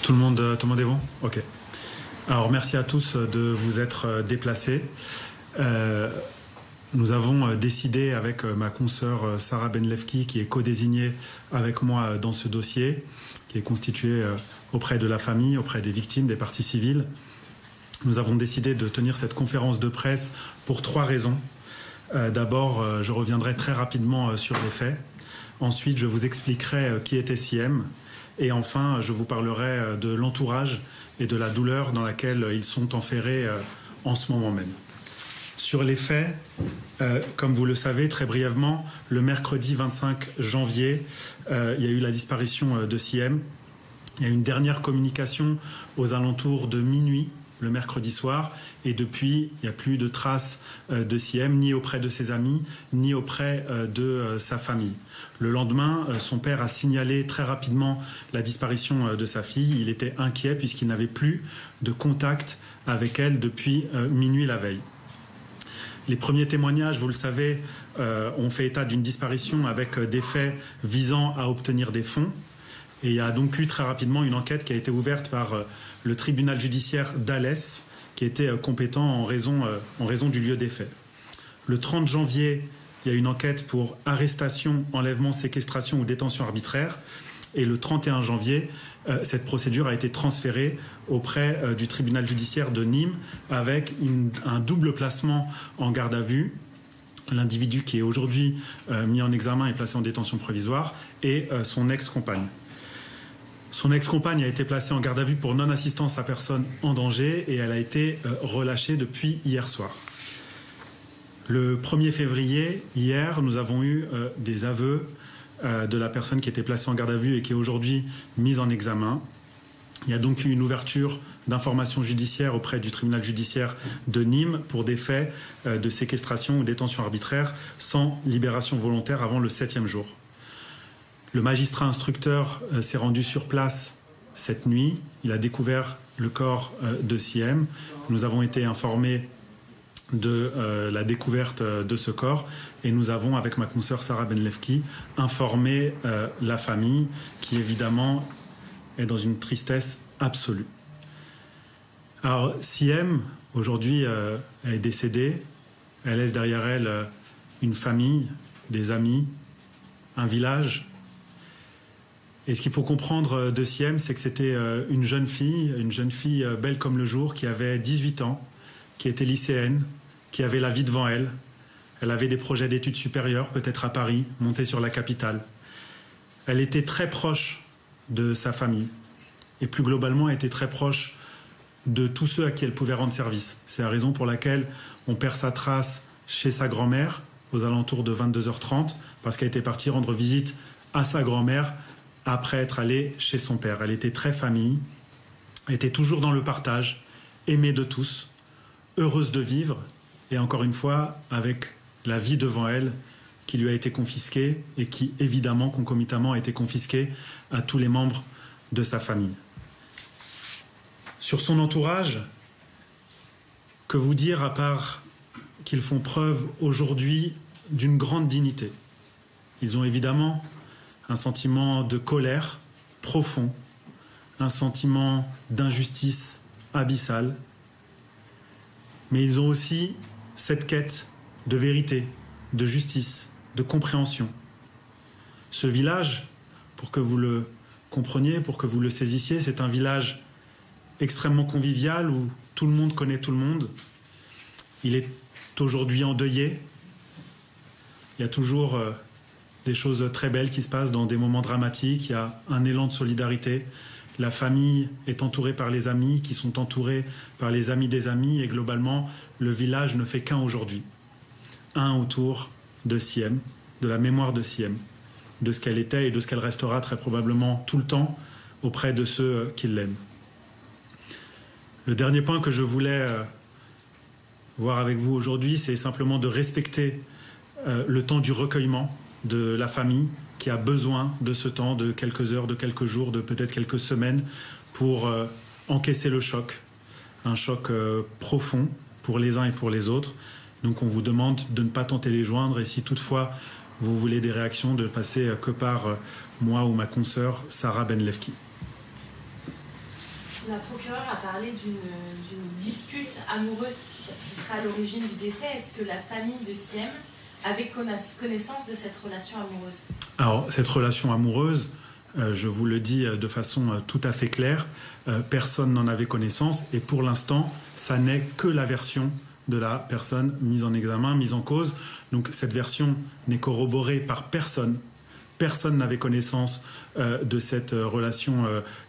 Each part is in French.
Tout le monde est bon? Ok. Alors merci à tous de vous être déplacés. Nous avons décidé avec ma consoeur Sarah Benlefki, qui est co-désignée avec moi dans ce dossier, qui est constitué auprès de la famille, auprès des victimes, des parties civiles. Nous avons décidé de tenir cette conférence de presse pour 3 raisons. D'abord, je reviendrai très rapidement sur les faits. Ensuite, je vous expliquerai qui était Siem. Et enfin, je vous parlerai de l'entourage et de la douleur dans laquelle ils sont enferrés en ce moment même. Sur les faits, comme vous le savez très brièvement, le mercredi 25 janvier, il y a eu la disparition de Siem. Il y a eu une dernière communication aux alentours de minuit, le mercredi soir, et depuis, il n'y a plus de traces de Siem, ni auprès de ses amis, ni auprès de sa famille. Le lendemain, son père a signalé très rapidement la disparition de sa fille. Il était inquiet puisqu'il n'avait plus de contact avec elle depuis minuit la veille. Les premiers témoignages, vous le savez, ont fait état d'une disparition avec des faits visant à obtenir des fonds. Et il y a donc eu très rapidement une enquête qui a été ouverte par le tribunal judiciaire d'Alès, qui était compétent en raison du lieu des faits. Le 30 janvier, il y a une enquête pour arrestation, enlèvement, séquestration ou détention arbitraire. Et le 31 janvier, cette procédure a été transférée auprès du tribunal judiciaire de Nîmes avec un double placement en garde à vue. L'individu qui est aujourd'hui mis en examen et placé en détention provisoire et son ex-compagne. Son ex-compagne a été placée en garde à vue pour non-assistance à personne en danger et elle a été relâchée depuis hier soir. Le 1er février, hier, nous avons eu des aveux de la personne qui était placée en garde à vue et qui est aujourd'hui mise en examen. Il y a donc eu une ouverture d'information judiciaire auprès du tribunal judiciaire de Nîmes pour des faits de séquestration ou détention arbitraire sans libération volontaire avant le 7e jour. Le magistrat instructeur s'est rendu sur place cette nuit. Il a découvert le corps de Siem. Nous avons été informés de la découverte de ce corps et nous avons, avec ma consoeur Sarah Benlefki, informé la famille qui évidemment est dans une tristesse absolue. Alors Siem, aujourd'hui, elle est décédée. Elle laisse derrière elle une famille, des amis, un village. Et ce qu'il faut comprendre de Siem, c'est que c'était une jeune fille belle comme le jour, qui avait 18 ans, qui était lycéenne, qui avait la vie devant elle. Elle avait des projets d'études supérieures, peut-être à Paris, montée sur la capitale. Elle était très proche de sa famille. Et plus globalement, elle était très proche de tous ceux à qui elle pouvait rendre service. C'est la raison pour laquelle on perd sa trace chez sa grand-mère, aux alentours de 22h30, parce qu'elle était partie rendre visite à sa grand-mère après être allée chez son père. Elle était très famille, elle était toujours dans le partage, aimée de tous, heureuse de vivre, et encore une fois, avec la vie devant elle qui lui a été confisquée et qui, évidemment, concomitamment, a été confisquée à tous les membres de sa famille. Sur son entourage, que vous dire à part qu'ils font preuve aujourd'hui d'une grande dignité. Ils ont évidemment un sentiment de colère profond, un sentiment d'injustice abyssale, mais ils ont aussi cette quête de vérité, de justice, de compréhension. Ce village, pour que vous le compreniez, pour que vous le saisissiez, c'est un village extrêmement convivial où tout le monde connaît tout le monde. Il est aujourd'hui endeuillé. Il y a toujours des choses très belles qui se passent dans des moments dramatiques. Il y a un élan de solidarité. La famille est entourée par les amis, qui sont entourés par les amis des amis. Et globalement, le village ne fait qu'un aujourd'hui. Un autour de Siem, de la mémoire de Siem, de ce qu'elle était et de ce qu'elle restera très probablement tout le temps auprès de ceux qui l'aiment. Le dernier point que je voulais voir avec vous aujourd'hui, c'est simplement de respecter le temps du recueillement de la famille qui a besoin de ce temps, de quelques heures, de quelques jours, de peut-être quelques semaines pour encaisser le choc, un choc profond pour les uns et pour les autres. Donc on vous demande de ne pas tenter les joindre et si toutefois vous voulez des réactions, de passer que par moi ou ma consoeur Sarah Benlefki. La procureure a parlé d'une dispute amoureuse qui sera à l'origine du décès. Est-ce que la famille de Siem avait connaissance de cette relation amoureuse? Alors, cette relation amoureuse, je vous le dis de façon tout à fait claire, personne n'en avait connaissance et pour l'instant, ça n'est que la version de la personne mise en examen, mise en cause. Donc cette version n'est corroborée par personne. Personne n'avait connaissance de cette relation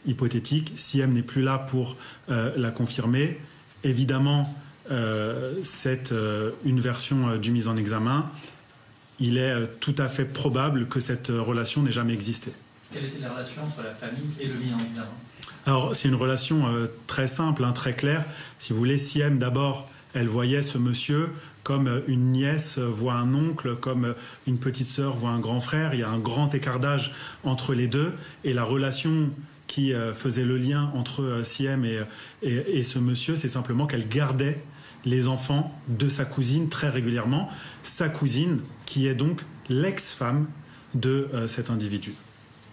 hypothétique. Siem n'est plus là pour la confirmer. Évidemment, c'est une version du mise en examen. Il est tout à fait probable que cette relation n'ait jamais existé. Quelle était la relation entre la famille et le mis en examen? Alors, c'est une relation très simple, très claire. Si vous voulez, Siem, d'abord, elle voyait ce monsieur comme une nièce voit un oncle, comme une petite sœur voit un grand frère. Il y a un grand écart d'âge entre les deux. Et la relation qui faisait le lien entre Siem et ce monsieur, c'est simplement qu'elle gardait les enfants de sa cousine très régulièrement. Sa cousine, qui est donc l'ex-femme de cet individu.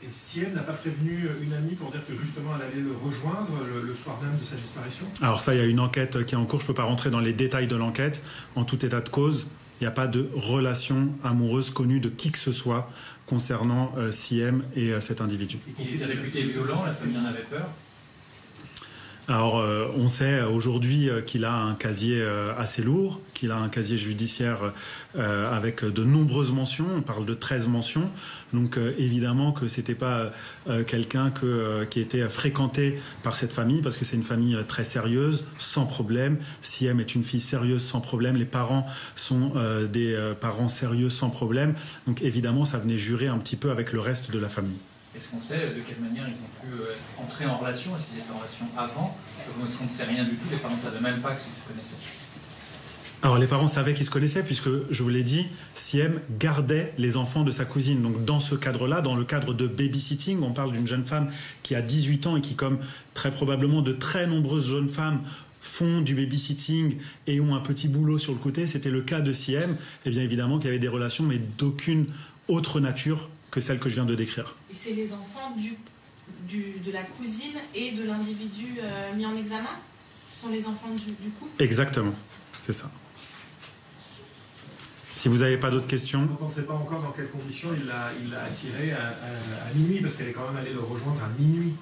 Et Siem n'a pas prévenu une amie pour dire que justement elle allait le rejoindre le soir même de sa disparition? Alors ça, il y a une enquête qui est en cours, je ne peux pas rentrer dans les détails de l'enquête. En tout état de cause, il n'y a pas de relation amoureuse connue de qui que ce soit concernant Siem et cet individu. Il était réputé violent, la famille en avait peur? Alors, on sait aujourd'hui qu'il a un casier assez lourd, qu'il a un casier judiciaire avec de nombreuses mentions. On parle de 13 mentions. Donc, évidemment que c'était pas quelqu'un qui était fréquenté par cette famille, parce que c'est une famille très sérieuse, sans problème. Siem est une fille sérieuse, sans problème. Les parents sont des parents sérieux, sans problème. Donc, évidemment, ça venait jurer un petit peu avec le reste de la famille. Est-ce qu'on sait de quelle manière ils ont pu entrer en relation? Est-ce qu'ils étaient en relation avant? Est-ce qu'on ne sait rien du tout? Les parents ne savaient même pas qu'ils se connaissaient? Alors les parents savaient qu'ils se connaissaient puisque, je vous l'ai dit, Siem gardait les enfants de sa cousine. Donc dans ce cadre-là, dans le cadre de babysitting, on parle d'une jeune femme qui a 18 ans et qui, comme très probablement de très nombreuses jeunes femmes, font du babysitting et ont un petit boulot sur le côté. C'était le cas de Siem. Et bien évidemment qu'il y avait des relations, mais d'aucune autre nature que celle que je viens de décrire. Et c'est les enfants de la cousine et de l'individu mis en examen? Ce sont les enfants du couple? Exactement, c'est ça. Si vous n'avez pas d'autres questions... Donc on ne sait pas encore dans quelles conditions il l'a attirée à minuit, parce qu'elle est quand même allée le rejoindre à minuit.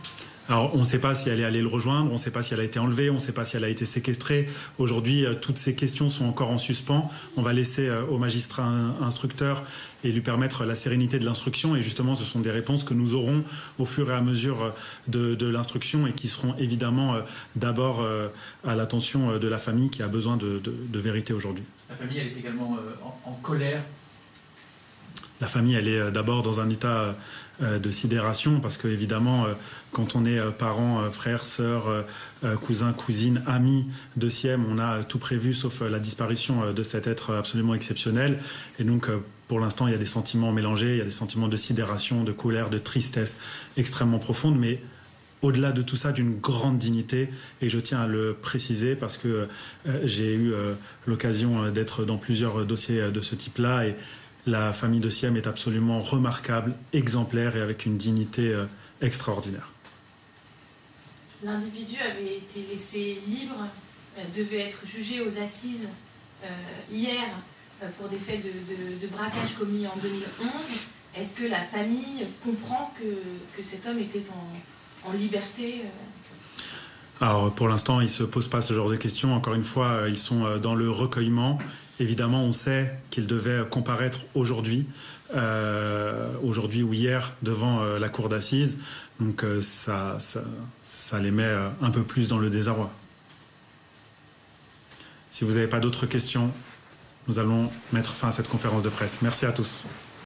Alors, on ne sait pas si elle est allée le rejoindre, on ne sait pas si elle a été enlevée, on ne sait pas si elle a été séquestrée. Aujourd'hui, toutes ces questions sont encore en suspens. On va laisser au magistrat instructeur et lui permettre la sérénité de l'instruction. Et justement, ce sont des réponses que nous aurons au fur et à mesure de l'instruction et qui seront évidemment d'abord à l'attention de la famille qui a besoin de vérité aujourd'hui. La famille, elle est également en colère. La famille, elle est d'abord dans un état de sidération parce que évidemment, quand on est parents, frères, sœurs, cousins, cousines, amis de Siem, on a tout prévu sauf la disparition de cet être absolument exceptionnel. Et donc, pour l'instant, il y a des sentiments mélangés, il y a des sentiments de sidération, de colère, de tristesse extrêmement profondes, mais au-delà de tout ça, d'une grande dignité. Et je tiens à le préciser parce que j'ai eu l'occasion d'être dans plusieurs dossiers de ce type-là et la famille de Siem est absolument remarquable, exemplaire et avec une dignité extraordinaire. L'individu avait été laissé libre, devait être jugé aux assises hier pour des faits de braquage commis en 2011. Est-ce que la famille comprend que cet homme était en liberté Alors pour l'instant, ils ne se posent pas ce genre de questions. Encore une fois, ils sont dans le recueillement. Évidemment, on sait qu'il devait comparaître aujourd'hui ou hier devant la cour d'assises. Donc ça les met un peu plus dans le désarroi. Si vous n'avez pas d'autres questions, nous allons mettre fin à cette conférence de presse. Merci à tous.